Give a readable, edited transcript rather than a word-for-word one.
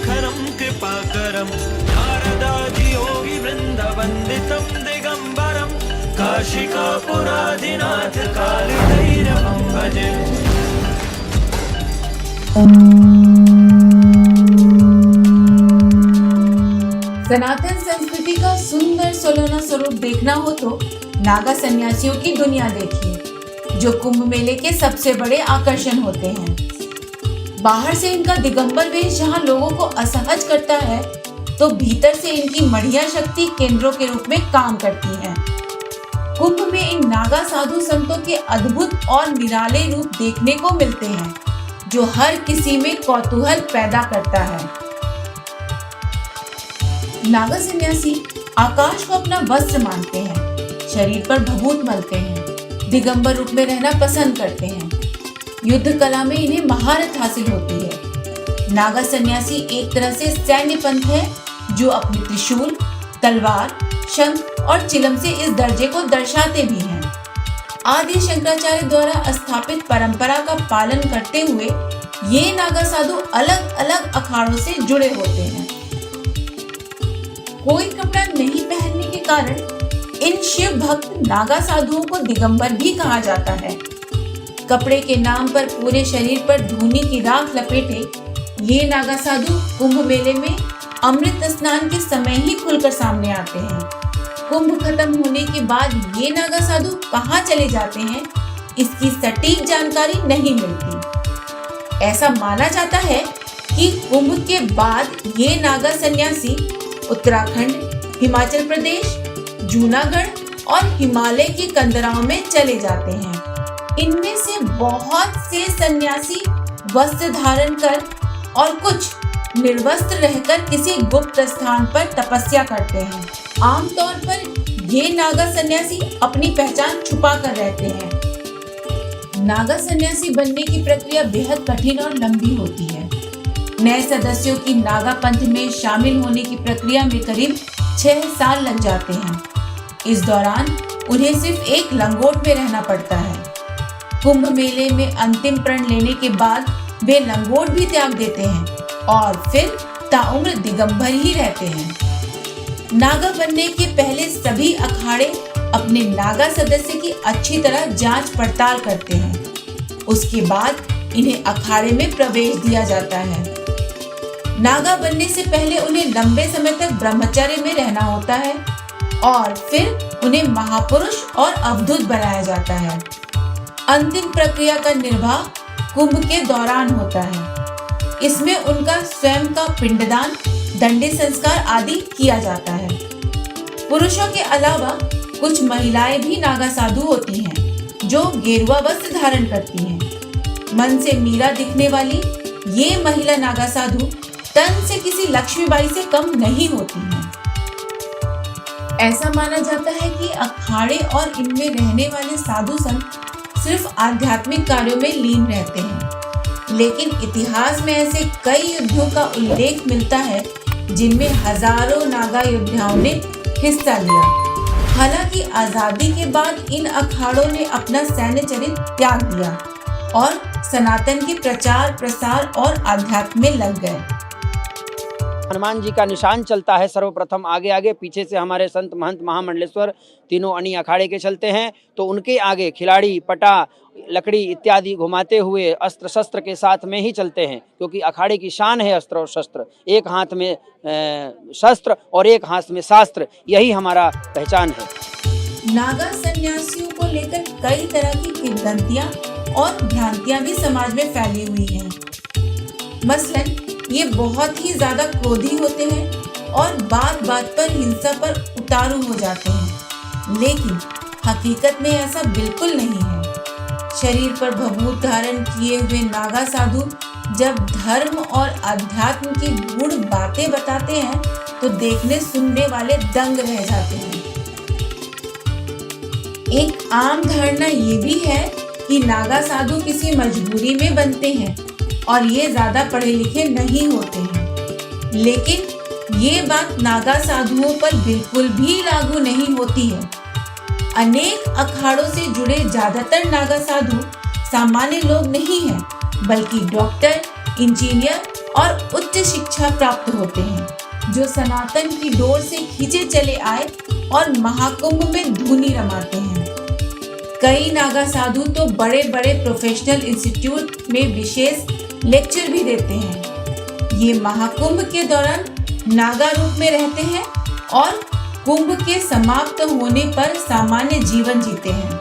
शेखरं कृपाकरं नारदादियोगी वृन्दवन्दितं दिगम्बरं काशिकापुराधिनाथ कालभैरवं भजे। सनातन संस्कृति का सुंदर सलोना स्वरूप देखना हो तो नागा सन्यासियों की दुनिया देखिए, जो कुंभ मेले के सबसे बड़े आकर्षण होते हैं। बाहर से इनका दिगंबर वेश जहां लोगों को असहज करता है, तो भीतर से इनकी मढ़िया शक्ति केंद्रों के रूप में काम करती है। कुंभ में इन नागा साधु संतों के अद्भुत और निराले रूप देखने को मिलते हैं, जो हर किसी में कौतूहल पैदा करता है। नागा सन्यासी आकाश को अपना वस्त्र मानते हैं, शरीर पर भभूत मलते हैं, दिगंबर रूप में रहना पसंद करते हैं। युद्ध कला में इन्हें महारत हासिल होती है। नागा सन्यासी एक तरह से सैन्य पंथ है, जो अपने त्रिशूल, तलवार, शंख और चिलम से इस दर्जे को दर्शाते भी हैं। आदि शंकराचार्य द्वारा स्थापित परंपरा का पालन करते हुए ये नागा साधु अलग अलग अखाड़ों से जुड़े होते हैं। कोई कपड़ा नहीं पहनने के कारण इन शिव भक्त नागा साधुओं को दिगंबर भी कहा जाता है। कपड़े के नाम पर पूरे शरीर पर धूनी की राख लपेटे ये नागा साधु कुंभ मेले में अमृत स्नान के समय ही खुलकर सामने आते हैं। कुंभ खत्म होने के बाद ये नागा साधु कहाँ चले जाते हैं, इसकी सटीक जानकारी नहीं मिलती। ऐसा माना जाता है कि कुंभ के बाद ये नागा सन्यासी उत्तराखंड, हिमाचल प्रदेश, जूनागढ़ और हिमालय की कंदराओं में चले जाते हैं। इनमें से बहुत से सन्यासी वस्त्र धारण कर और कुछ निर्वस्त्र रहकर किसी गुप्त स्थान पर तपस्या करते हैं। आमतौर पर ये नागा सन्यासी अपनी पहचान छुपा कर रहते हैं। नागा सन्यासी बनने की प्रक्रिया बेहद कठिन और लंबी होती है। नए सदस्यों की नागा पंथ में शामिल होने की प्रक्रिया में करीब 6 साल लग जाते हैं। इस दौरान उन्हें सिर्फ एक लंगोट में रहना पड़ता है। कुंभ मेले में अंतिम प्रण लेने के बाद वे लंगोट भी त्याग देते हैं और फिर ताउम्र दिगंबर ही रहते हैं। नागा बनने के पहले सभी अखाड़े अपने नागा सदस्य की अच्छी तरह जांच पड़ताल करते हैं। उसके बाद इन्हें अखाड़े में प्रवेश दिया जाता है। नागा बनने से पहले उन्हें लंबे समय तक ब्रह्मचर्य में रहना होता है और फिर उन्हें महापुरुष और अवधूत बनाया जाता है। अंतिम प्रक्रिया का निर्वाह कुंभ के दौरान होता है। इसमें उनका स्वयं का पिंडदान, दंडी संस्कार आदि किया जाता है। पुरुषों के अलावा कुछ महिलाएं भी नागा साधु होती हैं, जो गेरुआ वस्त्र धारण करती हैं। मन से मीरा दिखने वाली ये महिला नागा साधु तन से किसी लक्ष्मीबाई से कम नहीं होती हैं। ऐसा माना जाता है कि अखाड़े और इनमें रहने वाले साधु संत सिर्फ आध्यात्मिक कार्यों में लीन रहते हैं, लेकिन इतिहास में ऐसे कई युद्धों का उल्लेख मिलता है जिनमें हजारों नागा योद्धाओं ने हिस्सा लिया। हालांकि आजादी के बाद इन अखाड़ों ने अपना सैन्य चरित्र त्याग दिया और सनातन के प्रचार प्रसार और आध्यात्म में लग गए। हनुमान जी का निशान चलता है सर्वप्रथम आगे आगे, पीछे से हमारे संत महंत महामंडलेश्वर तीनों अनी अखाड़े के चलते हैं, तो उनके आगे खिलाड़ी पटा लकड़ी इत्यादि घुमाते हुए अस्त्र शस्त्र के साथ में ही चलते हैं, क्योंकि अखाड़े की शान है अस्त्र और शस्त्र। एक हाथ में शस्त्र और एक हाथ में शास्त्र, यही हमारा पहचान है। नागा सन्यासियों को लेकर कई तरह की किंवदंतियां और भ्रांतियां भी समाज में फैली हुई हैं। मसलन ये बहुत ही ज्यादा क्रोधी होते हैं और बात बात पर हिंसा पर उतारू हो जाते हैं, लेकिन हकीकत में ऐसा बिल्कुल नहीं है। शरीर पर भभूत धारण किए हुए नागा साधु जब धर्म और अध्यात्म की गूढ़ बातें बताते हैं तो देखने सुनने वाले दंग रह जाते हैं। एक आम धारणा ये भी है कि नागा साधु किसी मजबूरी में बनते हैं और ये ज्यादा पढ़े लिखे नहीं होते हैं, लेकिन ये बात नागा साधुओं पर बिल्कुल भी लागू नहीं होती है। अनेक अखाड़ों से जुड़े ज्यादातर नागा साधु सामान्य लोग नहीं हैं, बल्कि डॉक्टर, इंजीनियर और उच्च शिक्षा प्राप्त होते हैं, जो सनातन की डोर से खींचे चले आए और महाकुंभ में धूनी रमाते हैं। कई नागा साधु तो बड़े बड़े प्रोफेशनल इंस्टीट्यूट में विशेष लेक्चर भी देते हैं। ये महाकुंभ के दौरान नागा रूप में रहते हैं और कुंभ के समाप्त होने पर सामान्य जीवन जीते हैं।